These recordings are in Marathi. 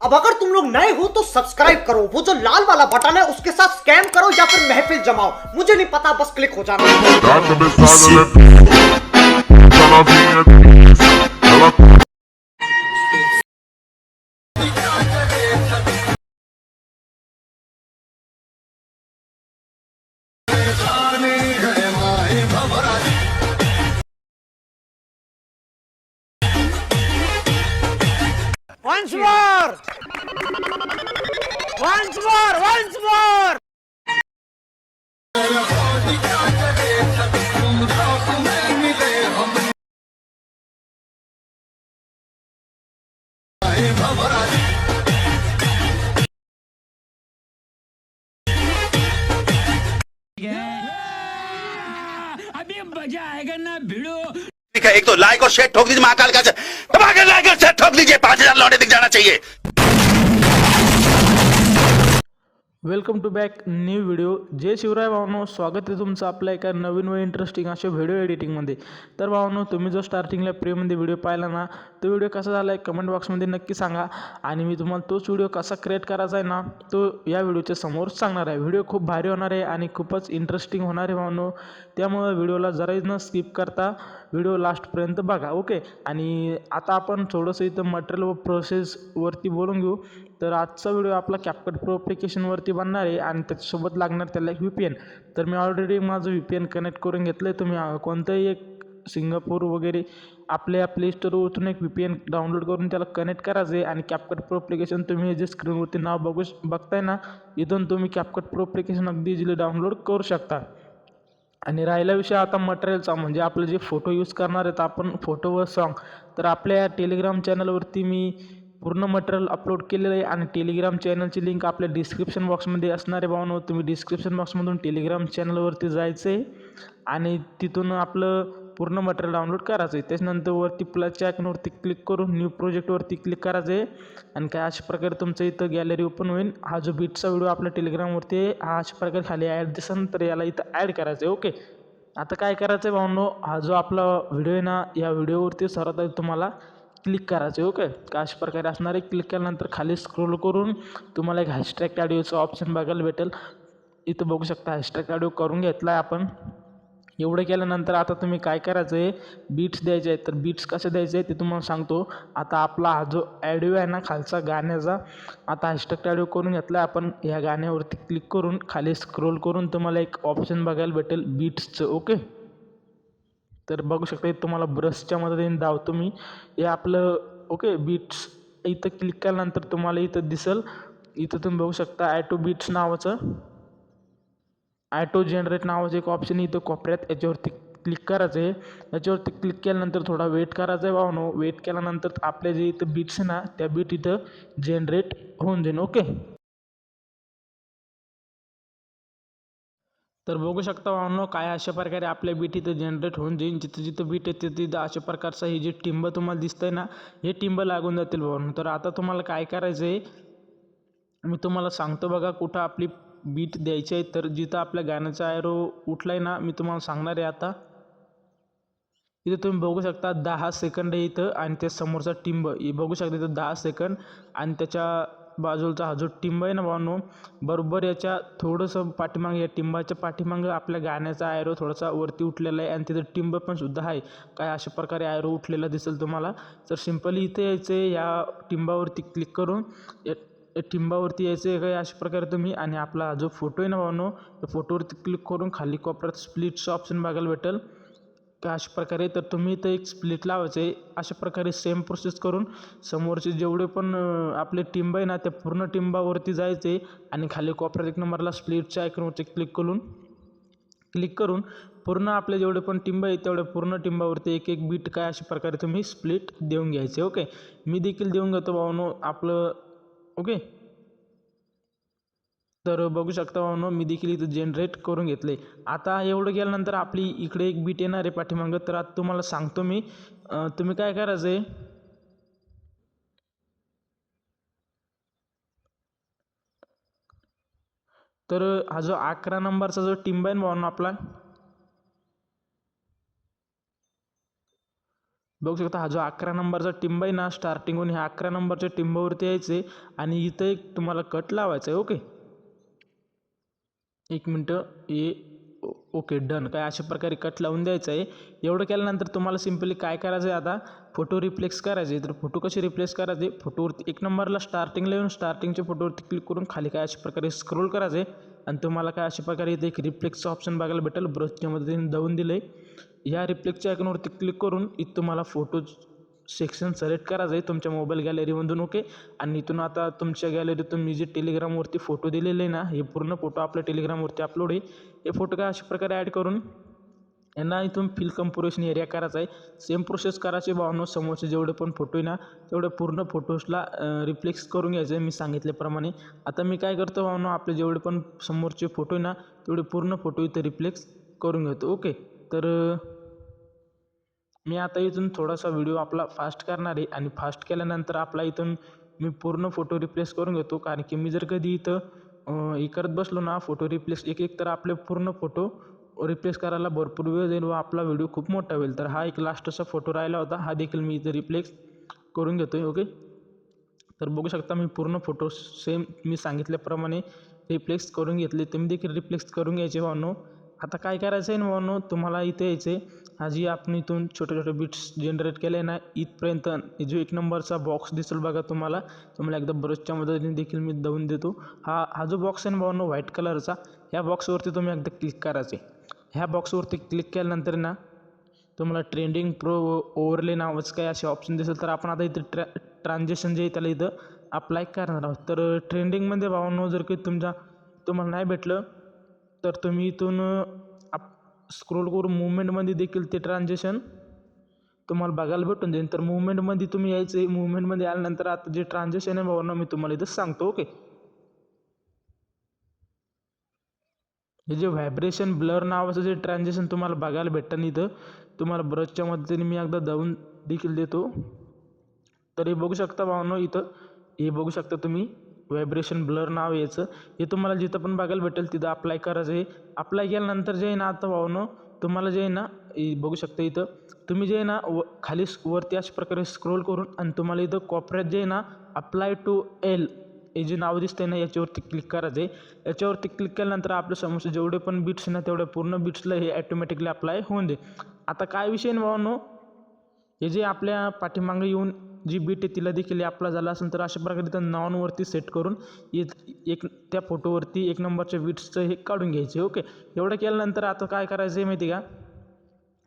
अब अगर तुम लोग नए हो तो सब्सक्राइब करो, वो जो लाल वाला बटन है उसके साथ स्कैम करो या फिर महफिल जमाओ, मुझे नहीं पता, बस क्लिक हो जाना। Once more! Once more! Once more! अभी मजा आएगा ना भिड़ो। ठीक है, एक तो लाइक और शेयर ठोक दीजिए, महाकाल का धमाके लाइक और शेयर ठोक दीजिए, 5000 लौटे दिख जाना चाहिए। Welcome to back new video. जय शिवराय भावांनो, स्वागत आहे तुमचं आपल्या एका नवीन व इंटरेस्टिंग अशा व्हिडिओ एडिटिंगमध्ये। तर भावांनो, तुम्ही जो स्टार्टिंगला प्रीमध्ये व्हिडिओ पाहिला ना, तो व्हिडिओ कसा झाला आहे कमेंट बॉक्समध्ये नक्की सांगा आणि मी तुम्हाला तोच व्हिडिओ कसा क्रिएट करायचा आहे ना, तो या व्हिडिओच्या समोर सांगणार आहे। व्हिडिओ खूप भारी होणार आहे आणि खूपच इंटरेस्टिंग होणार आहे भावांनो, त्यामुळे व्हिडिओला जराही न स्किप करता व्हिडिओ लास्टपर्यंत बघा, ओके। आणि आता आपण थोडंसं इथं मटेरियल व प्रोसेसवरती बोलून घेऊ। तर आजचा व्हिडिओ आपला CapCut Pro ॲप्लिकेशनवरती बनणार आहे आणि त्याच्यासोबत लागणार त्याला एक VPN। तर मी ऑलरेडी माझं VPN कनेक्ट करून घेतलं आहे। तुम्ही कोणतंही एक सिंगापूर वगैरे आपल्या प्ले स्टोरवरून एक VPN डाउनलोड करून त्याला कनेक्ट करायचं आहे आणि CapCut Pro ॲप्लिकेशन तुम्ही जे स्क्रीनवरती नाव बघताय ना, इथून तुम्ही CapCut Pro ॲप्लिकेशन अगदी इझिली डाउनलोड करू शकता। आणि राहिला विषय आता मटेरियलचा, म्हणजे आपले जे फोटो यूज करणार आहेत आपण, फोटो व सॉन्ग, तर आपल्या टेलिग्राम चॅनलवरती मी पूर्ण मटेरियल अपलोड केलेलं आहे आणि टेलिग्राम चॅनलची लिंक आपल्या डिस्क्रिप्शन बॉक्समध्ये असणार आहे भावांनो। तुम्ही डिस्क्रिप्शन बॉक्समधून टेलिग्राम चॅनलवरती जायचं आहे आणि तिथून आपलं पूर्ण मटेरियल डाउनलोड करायचं आहे। त्याच्यानंतर वरती प्लसच्या आयकॉनवरती क्लिक करून न्यू प्रोजेक्टवरती क्लिक करायचं आहे आणि काय अशा प्रकारे तुमचं इथं गॅलरी ओपन होईल। हा जो बीटचा व्हिडिओ आपल्या टेलिग्रामवरती आहे, हा अशा प्रकारे खाली ॲड दिसेल, तर याला इथं ॲड करायचं आहे, ओके। आता काय करायचं आहे भावांनो, हा जो आपला व्हिडिओ आहे ना, या व्हिडिओवरती सर्वात आधी तुम्हाला क्लिक करायचं आहे, ओके। अशा प्रकारे असणार आहे। क्लिक केल्यानंतर खाली स्क्रोल करून तुम्हाला एक हॅशटॅग ऑडिओचं ऑप्शन बघायला भेटेल। इथं बघू शकता हॅशटॅग ऑडिओ करून घेतला आहे आपण। एवढं केल्यानंतर आता तुम्ही काय करायचं आहे, बीट्स द्यायचे आहेत। तर बीट्स कसे द्यायचे आहे ते तुम्हाला सांगतो। आता आपला हा जो ऑडिओ आहे ना खालचा गाण्याचा, आता हॅशटॅग ऑडिओ करून घेतला आहे आपण। या गाण्यावरती क्लिक करून खाली स्क्रोल करून तुम्हाला एक ऑप्शन बघायला भेटेल बीट्सचं, ओके। तर बघू शकता तुम्हाला ब्रशच्या मदतीने दावतो मी, हे आपलं, ओके, बीट्स। इथं क्लिक केल्यानंतर तुम्हाला इथं दिसेल, इथं तुम्ही बघू शकता ॲटो बीट्स नावाचं, ॲटो जनरेट नावाचं एक ऑप्शन इथं कोपऱ्यात, याच्यावरती क्लिक करायचं आहे। याच्यावरती क्लिक केल्यानंतर थोडा वेट करायचा आहे भावांनो। वेट केल्यानंतर आपल्या जे इथं बीट्स आहे ना, त्या बीट इथं जनरेट होऊन जाईल, ओके। तर बघू शकता भावांनो, काय अशा प्रकारे आपल्या बीट इथं जनरेट होऊन जाईल। जिथं जिथं बीट येते तिथं अशा प्रकारचं हे जे टिंब तुम्हाला दिसतंय ना, हे टिंब लागून जातील भावांनो। तर आता तुम्हाला काय करायचं आहे, मी तुम्हाला सांगतो बघा कुठं आपली बीट द्यायची आहे। तर जिथं आपल्या गाण्याचा ॲरो उठला आहे ना, मी तुम्हाला सांगणार आहे आता। इथं तुम्ही बघू शकता 10 सेकंड आहे इथं आणि त्या समोरचा टिंब हे बघू शकता इथं 10 सेकंड आणि त्याच्या बाजूचा हा जो टिंब आहे ना भावांनो, बरोबर याच्या थोडंसं पाठीमागे, या टिंबाच्या पाठीमागं आपल्या गाण्याचा ॲरो थोडासा वरती उठलेला आहे आणि तिथं टिंब पण सुद्धा आहे। काय अशा प्रकारे ॲरो उठलेला दिसेल तुम्हाला। तर सिम्पली इथे यायचं आहे, या टिंबावरती क्लिक करून या टिंबावरती यायचं आहे काय अशा प्रकारे तुम्ही, आणि आपला जो फोटो आहे ना भावांनो, त्या फोटोवरती क्लिक करून खाली कोपऱ्यात स्प्लिटचं ऑप्शन बघायला भेटेल का अशा प्रकारे। तर तुम्ही इथं एक स्प्लिट लावायचं आहे। अशा प्रकारे सेम प्रोसेस करून समोरचे जेवढे पण आपले टिंब आहे ना, त्या पूर्ण टिंबावरती जायचं आहे आणि खाली कोपऱ्यात एक नंबरला स्प्लिटच्या आयकॉनवरती क्लिक करून पूर्ण आपले जेवढे पण टिंब आहे तेवढ्या पूर्ण टिंबावरती एक एक बीट काय अशा प्रकारे तुम्ही स्प्लिट देऊन घ्यायचे, ओके। मी देखील देऊन घेतो भावांनो आपलं, ओके। तर बघू शकता भावांनो, मी देखील इथं जनरेट करून घेतले। आता एवढं केल्यानंतर आपली इकडे एक बीट येणार आहे पाठीमागं। तर आता तुम्हाला सांगतो मी, तुम्ही काय करायचं आहे, तर हा जो 11 नंबरचा जो टिंब आहे भावांनो आपला, बघू शकता हा जो 11 नंबरचा टिंब आहे ना स्टार्टिंगहून ह्या 11 नंबरच्या टिंबावरती यायचे आणि इथं एक तुम्हाला कट लावायचा आहे. ओके, 1 मिनटं ओके डन. काय अशा प्रकारे कट लावून द्यायचं आहे. एवढं केल्यानंतर तुम्हाला सिम्पली काय करायचं आहे, आता फोटो रिप्लेस करायचे. तर फोटो कसे रिप्लेस करायचे, फोटोवरती 1 नंबरला स्टार्टिंगला येऊन स्टार्टिंगच्या फोटोवरती क्लिक करून खाली काय अशा प्रकारे स्क्रोल करायचे आणि तुम्हाला काय अशा प्रकारे इथे एक रिफ्लेक्सचं ऑप्शन बघायला भेटेल. ब्रशच्या मदतीने दाबून दिलं आहे. या रिफ्लेक्सच्या आयकॉनवरती क्लिक करून इथं तुम्हाला फोटो सेक्शन सिलेक्ट करायचं आहे तुमच्या मोबाईल गॅलरीमधून. ओके, आणि इथून आता तुमच्या गॅलरीतून मी जे टेलिग्रामवरती फोटो दिलेले आहे ना, हे पूर्ण फोटो आपल्या टेलिग्रामवरती अपलोड आहे. हे फोटो काय अशा प्रकारे ॲड करून यांना इथून फिल कम्पोजिशन एरिया करायचा आहे. सेम प्रोसेस करायची भावनो. समोरचे जेवढे पण फोटो आहे ना तेवढे पूर्ण फोटोजला रिफ्लेक्स करून घ्यायचं आहे मी सांगितल्याप्रमाणे. आता मी काय करतो भावनो, आपले जेवढे पण समोरचे फोटो आहे ना तेवढे पूर्ण फोटो इथं रिफ्लेक्स करून घेतो. ओके, तर मी आता इथून थोडासा व्हिडिओ आपला फास्ट करणार आहे आणि फास्ट केल्यानंतर आपला इथून मी पूर्ण फोटो रिप्लेस करून घेतो. कारण की मी जर कधी इथं हे करत बसलो ना फोटो रिप्लेस एक तर आपले पूर्ण फोटो रिप्लेस करायला भरपूर वेळ जाईल व आपला व्हिडिओ खूप मोठा होईल. तर हा एक लास्टचा फोटो राहिला होता, हा देखील मी इथं रिप्लेस करून घेतो आहे. ओके, तर बघू शकता मी पूर्ण फोटो सेम मी सांगितल्याप्रमाणे रिप्लेस करून घेतले. तुम्ही देखील रिप्लेस करून घ्यायचे भावनो. आता काय करायचं आहे ना भावनो, तुम्हाला इथे यायचे हा जी आपण इथून छोटे छोटे बिट्स जनरेट केले आहे ना इथपर्यंत जो 1 नंबरचा बॉक्स दिसेल बघा तुम्हाला एकदा ब्रशच्या मदतीने देखील मी दाबून देतो. हा जो बॉक्स आहे ना भावनो व्हाईट कलरचा, ह्या बॉक्सवरती तुम्ही एकदा क्लिक करायचे. ह्या बॉक्सवरती क्लिक केल्यानंतर ना तुम्हाला ट्रेंडिंग प्रो ओव्हरले नावाचं काय असे ऑप्शन दिसेल. तर आपण आता इथं ट्रान्झॅक्शन जे आहे त्याला इथं अप्लाय करणार आहोत. तर ट्रेंडिंगमध्ये भावनो जर काही तुम्हाला नाही भेटलं तर तुम्ही इथून स्क्रोल करून मुवमेंटमध्ये देखील ते ट्रान्झॅक्शन तुम्हाला बघायला भेटून जाईल. तर मुवमेंटमध्ये तुम्ही यायचे. मुवमेंटमध्ये आल्यानंतर आता जे ट्रान्झॅक्शन आहे भावना मी तुम्हाला इथं सांगतो. ओके, हे जे व्हायब्रेशन ब्लर नावाचं जे ट्रान्झॅक्शन तुम्हाला बघायला भेटतं इथं तुम्हाला ब्रशच्या मदतीने मी एकदा दाबून देखील देतो. तर हे बघू शकता भावनो, इथं हे बघू शकता तुम्ही व्हायब्रेशन ब्लर नाव यायचं. हे तुम्हाला जिथं पण बघायला भेटेल तिथं अप्लाय करायचं आहे. अप्लाय केल्यानंतर जे आहे ना आता भावनो तुम्हाला जे आहे ना बघू शकता इथं तुम्ही जे आहे ना खाली वरती अशा प्रकारे स्क्रोल करून आणि तुम्हाला इथं कोपऱ्यात जे आहे ना अप्लाय टू एल हे जे नाव दिसतंय ना याच्यावरती क्लिक करायचं आहे. याच्यावरती क्लिक केल्यानंतर आपल्या समोर जेवढे पण बिट्स ना तेवढ्या पूर्ण बिट्सला हे ॲटोमॅटिकली अप्लाय होऊन दे. आता काय विषय ना भावनो, हे जे आपल्या पाठीमागे येऊन जी बीट आहे तिला देखील अप्लाय झाला असेल तर अशा प्रकारे तर नॉनवरती सेट करून एक त्या फोटोवरती 1 नंबरच्या बिट्सचं हे काढून घ्यायचे. ओके, एवढं केल्यानंतर आता काय करायचं आहे माहिती का,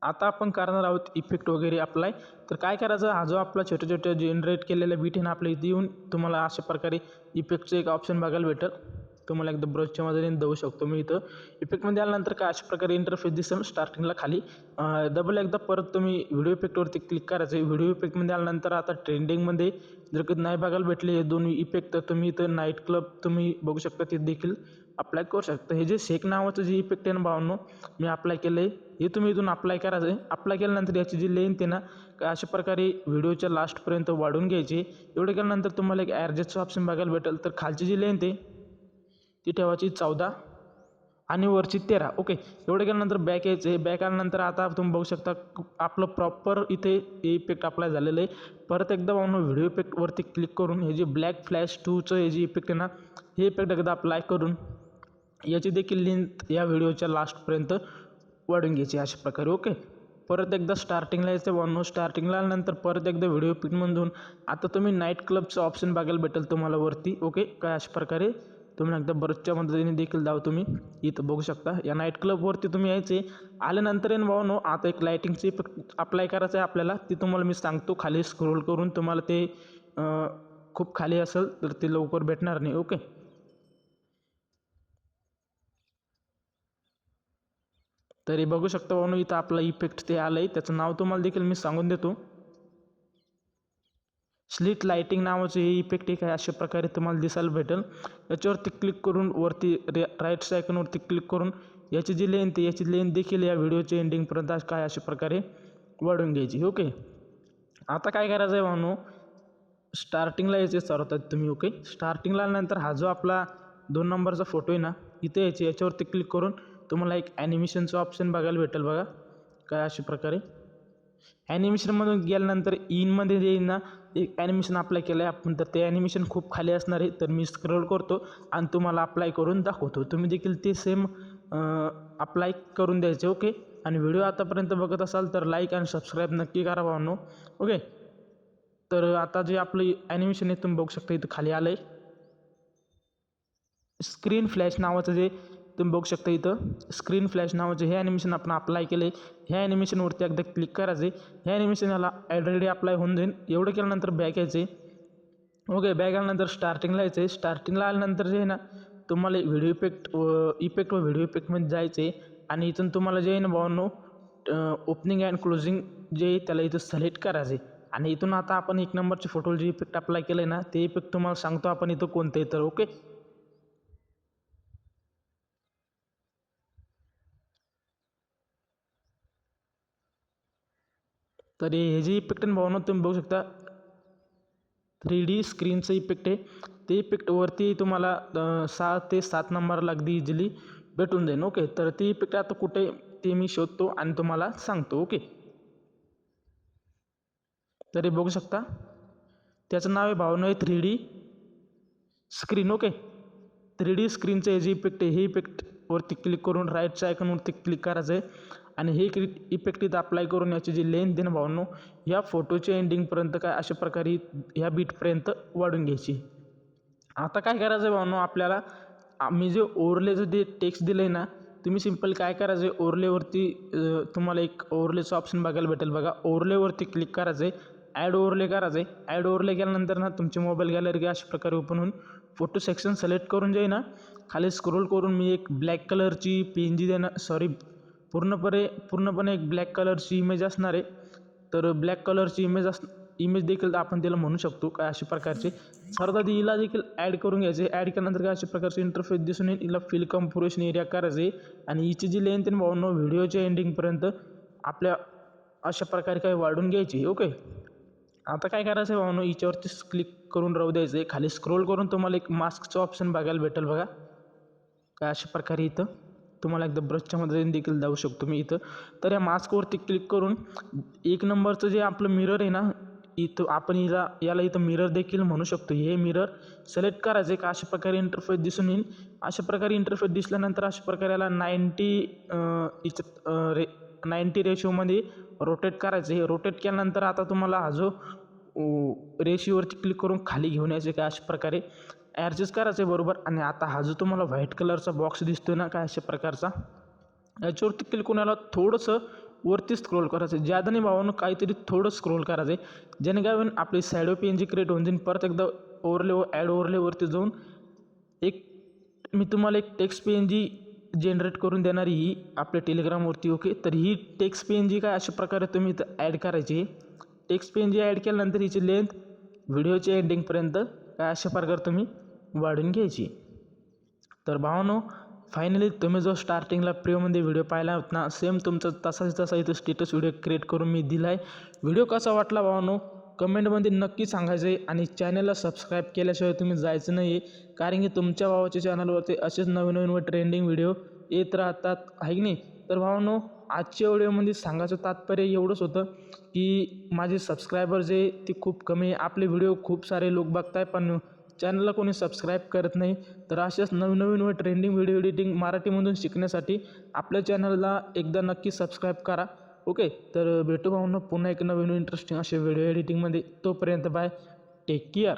आता आपण करणार आहोत इफेक्ट वगैरे अप्लाय. तर काय करायचं, हा जो आपला छोट्या छोट्या जनरेट केलेल्या बीट आहे ना आपल्या इथे येऊन तुम्हाला अशा प्रकारे इफेक्टचं एक ऑप्शन बघायला भेटेल. तुम्हाला एकदा ब्रशच्या मदतीने देऊ शकतो मी इथं. इफेक्टमध्ये आल्यानंतर काय अशा प्रकारे इंटरफेस दिसेल स्टार्टिंगला खाली. डबल एकदा परत तुम्ही व्हिडिओ इफेक्टवरती क्लिक करायचं. व्हिडिओ इफेक्टमध्ये आल्यानंतर आता ट्रेंडिंगमध्ये जर कधी नाही बघायला भेटले हे 2 इफेक्ट तर तुम्ही इथं नाईट क्लब तुम्ही बघू शकता ते देखील अप्लाय करू शकता. हे जे शेक नावाचं जे इफेक्ट आहे ना भावनो मी अप्लाय केलं आहे हे तुम्ही इथून अप्लाय करायचं आहे. अप्लाय केल्यानंतर याची जी लेंथ आहे ना अशा प्रकारे व्हिडिओच्या लास्टपर्यंत वाढवून घ्यायची. एवढं केल्यानंतर तुम्हाला एक ॲडजस्टचं ऑप्शन बघायला भेटेल. तर खालची जी लेंथ आहे ती ठेवायची 14 आणि वरची 13. ओके, एवढं केल्यानंतर बॅक यायचं आहे. बॅक आल्यानंतर आता तुम्ही बघू शकता आपलं प्रॉपर इथे इफेक्ट अप्लाय झालेलं आहे. परत एकदा भावनो व्हिडिओ इफेक्टवरती क्लिक करून हे जे ब्लॅक फ्लॅश 2चं हे जे इफेक्ट आहे ना हे इफेक्ट एकदा अप्लाय करून याची देखील लेंथ या व्हिडिओच्या लास्टपर्यंत वाढून घ्यायची अशा प्रकारे. ओके, परत एकदा स्टार्टिंगला यायचं भावनो. स्टार्टिंगला आल्यानंतर परत एकदा व्हिडिओ इफेक्टमधून आता तुम्ही नाईट क्लबचं ऑप्शन बघायला भेटेल तुम्हाला वरती. ओके, काय अशा प्रकारे तुम्ही एकदा ब्रशच्या मदतीने देखील जाऊ तुम्ही इथं बघू शकता. या नाईट क्लबवरती तुम्ही यायचे. आल्यानंतर येऊन भावनो आता एक लाईटिंगची इफेक्ट अप्लाय करायचं आहे आपल्याला. ती तुम्हाला मी सांगतो. खाली स्क्रोल करून तुम्हाला ते खूप खाली असेल तर ते लवकर भेटणार नाही. ओके, तरी बघू शकता भावनो इथं आपला इफेक्ट ते आलं आहे. त्याचं नाव तुम्हाला देखील मी सांगून देतो. स्लिट लाइटिंग नावाचं हे इफेक्ट एक आहे अशा प्रकारे तुम्हाला दिसायला भेटेल. याच्यावरती क्लिक करून वरती राईट सायकनवरती क्लिक करून याची जी लेंथ आहे याची लेंथ देखील या व्हिडिओच्या एंडिंगपर्यंत काय अशा प्रकारे वाढवून घ्यायची. ओके, आता काय करायचं आहे भावनो, स्टार्टिंगला यायचे सरतात तुम्ही. ओके, स्टार्टिंगला आल्यानंतर हा जो आपला 2 नंबरचा फोटो आहे ना इथे यायचे. याच्यावरती क्लिक करून तुम्हाला एक ॲनिमेशनचं ऑप्शन बघायला भेटेल बघा काय अशा प्रकारे. ॲनिमेशनमधून गेल्यानंतर इनमध्ये जे येईल ना एक ॲनिमेशन अप्लाय केलं आहे आपण, तर ते ॲनिमेशन खूप खाली असणार आहे. तर मी स्क्रोल करतो आणि तुम्हाला अप्लाय करून दाखवतो. तुम्ही देखील ते सेम अप्लाय करून द्यायचे. ओके. आणि व्हिडिओ आतापर्यंत बघत असाल तर लाईक आणि सबस्क्राईब नक्की करा भावांनो. ओके. तर आता जे आपलं ॲनिमेशन आहे तुम्ही बघू शकता इथं खाली आलं आहे. स्क्रीन फ्लॅश नावाचं जे तुम्ही बघू शकता इथं स्क्रीन फ्लॅश नावाचं हे ॲनिमेशन आपण अप्लाय केलं आहे. ह्या ॲनिमेशनवरती एकदा क्लिक करायचं आहे. ह्या ॲनिमेशन याला ऑलरेडी अप्लाय होऊन जाईल. एवढं केल्यानंतर बॅक यायचं आहे. ओके. बॅक आल्यानंतर स्टार्टिंगला यायचं आहे. स्टार्टिंगला आल्यानंतर जे आहे ना तुम्हाला व्हिडिओ इफेक्ट व व्हिडिओ इफेक्टमध्ये जायचं आहे. आणि इथून तुम्हाला जे आहे ना भावांनो ओपनिंग अँड क्लोजिंग जे आहे त्याला इथं सिलेक्ट करायचं आहे. आणि इथून आता आपण 1 नंबरचे फोटोला जे इफेक्ट अप्लाय केलं आहे ना ते इफेक्ट तुम्हाला सांगतो आपण इथं कोणतं आहे तर. ओके. तर हे जे इफेक्ट आहे भावना तुम्ही बघू शकता 3D स्क्रीनचं इफेक्ट आहे. ते इफेक्टवरती तुम्हाला 6 ते 7 नंबरला अगदी इझिली भेटून जाईल. ओके. तर ते इफेक्ट आता कुठे ते मी शोधतो आणि तुम्हाला सांगतो. ओके. तर हे बघू शकता त्याचं नाव आहे भावना आहे 3D स्क्रीन. ओके. 3D स्क्रीनचं हे जे इफेक्ट आहे हे इफेक्टवरती क्लिक करून राईटच्या आयकॉनवरती क्लिक करायचं आहे. आणि हे इफेक्ट इथं अप्लाय करून याची जी लेंथ आहे ना भावांनो या फोटोच्या एंडिंगपर्यंत काय अशा प्रकारे ह्या बीटपर्यंत वाढून घ्यायची. आता काय करायचं आहे भावांनो आपल्याला मी जे ओव्हरलेचं जे टेक्स्ट दिलं आहे ना तुम्ही सिम्पल काय करायचं आहे ओव्हरलेवरती तुम्हाला एक ओव्हरलेचं ऑप्शन बघायला भेटेल बघा. ओव्हरलेवरती क्लिक करायचं आहे. ॲड ओव्हरले करायचं आहे. ॲड ओव्हरले केल्यानंतर ना तुमची मोबाईल गॅलरी अशा प्रकारे ओपन होऊन फोटो सेक्शन सिलेक्ट करून जे ना खाली स्क्रोल करून मी एक ब्लॅक कलरची PNG देणार पूर्णपणे एक ब्लॅक कलरची इमेज असणार आहे. तर ब्लॅक कलरची इमेज देखील आपण त्याला म्हणू शकतो काय अशा प्रकारचे. सर्वात हिला देखील ॲड करून घ्यायचे. ॲड केल्यानंतर काय अशा प्रकारचे इंटरफेस दिसून येईल. हिला फिल कम्पोरेशन एरिया करायचे आणि हिची जी लेंथ आहे भावनो व्हिडिओच्या एंडिंगपर्यंत आपल्या अशा प्रकारे काय वाढून घ्यायची. ओके. आता काय करायचं आहे भावनो हिच्यावरती क्लिक करून राहू द्यायचं आहे. खाली स्क्रोल करून तुम्हाला एक मास्कचं ऑप्शन बघायला भेटेल बघा काय अशा प्रकारे. इथं तुम्हाला एकदा ब्रशच्या मदतीने देखील जाऊ शकतो मी इथं. तर या मास्कवरती क्लिक करून 1 नंबरचं जे आपलं मिरर आहे ना इथं आपण याला इथं मिरर देखील म्हणू शकतो. हे मिरर सिलेक्ट करायचं आहे का अशा प्रकारे इंटरफेस दिसून येईल. अशा प्रकारे इंटरफेस दिसल्यानंतर अशा प्रकारे याला 90 रेशोमध्ये रोटेट करायचं आहे. रोटेट केल्यानंतर आता तुम्हाला हा जो रेशिओवरती क्लिक करून खाली घेऊन यायचे काय अशा प्रकारे ॲडजस्ट करायचं आहे बरोबर. आणि आता हा जो तुम्हाला व्हाईट कलरचा बॉक्स दिसतो ना काय अशा प्रकारचा याच्यावरती क्लिक करून याला थोडंसं वरती स्क्रोल करायचं आहे. ज्यादा नाही भावानं काहीतरी थोडं स्क्रोल करायचं आहे ज्याने काय होईल आपली शॅडो PNG क्रिएट होऊन जाईल. परत एकदा ॲड ओव्हरलेवरती जाऊन मी तुम्हाला एक टेक्स्ट PNG जनरेट करून देणारी ही आपल्या टेलिग्रामवरती. ओके. तर ही टेक्स्ट PNG काय अशा प्रकारे तुम्ही इथं ॲड करायची. टेक्स्ट PNG ॲड केल्यानंतर हिची लेंथ व्हिडिओच्या एंडिंगपर्यंत काय अशा प्रकारे तुम्ही वाढून घ्यायची. तर भावानो फायनली तुम्ही जो स्टार्टिंगला प्रिव्ह्यूमध्ये व्हिडिओ पाहिला होता ना सेम तुमचा तसा इथं स्टेटस व्हिडिओ क्रिएट करून मी दिला आहे. व्हिडिओ कसा वाटला भावानो कमेंटमध्ये नक्की सांगायचं आहे. आणि चॅनलला सबस्क्राईब केल्याशिवाय तुम्ही जायचं नाही आहे कारण की तुमच्या भावाच्या चॅनलवरती असेच नवीन व ट्रेंडिंग व्हिडिओ येत राहतात आहे की नाही. तर भावानो आजच्या व्हिडिओमध्ये सांगायचं तात्पर्य एवढंच होतं की माझे सबस्क्रायबर जे ते खूप कमी आहे. आपले व्हिडिओ खूप सारे लोक बघताय पण चॅनलला कोणी सबस्क्राईब करत नाही. तर अशाच नवीन व ट्रेंडिंग व्हिडिओ एडिटिंग मराठीमधून शिकण्यासाठी आपल्या चॅनलला एकदा नक्की सबस्क्राईब करा. ओके. तर भेटू भावना पुन्हा एक नवीन इंटरेस्टिंग असे व्हिडिओ एडिटिंगमध्ये. तोपर्यंत बाय. Take care.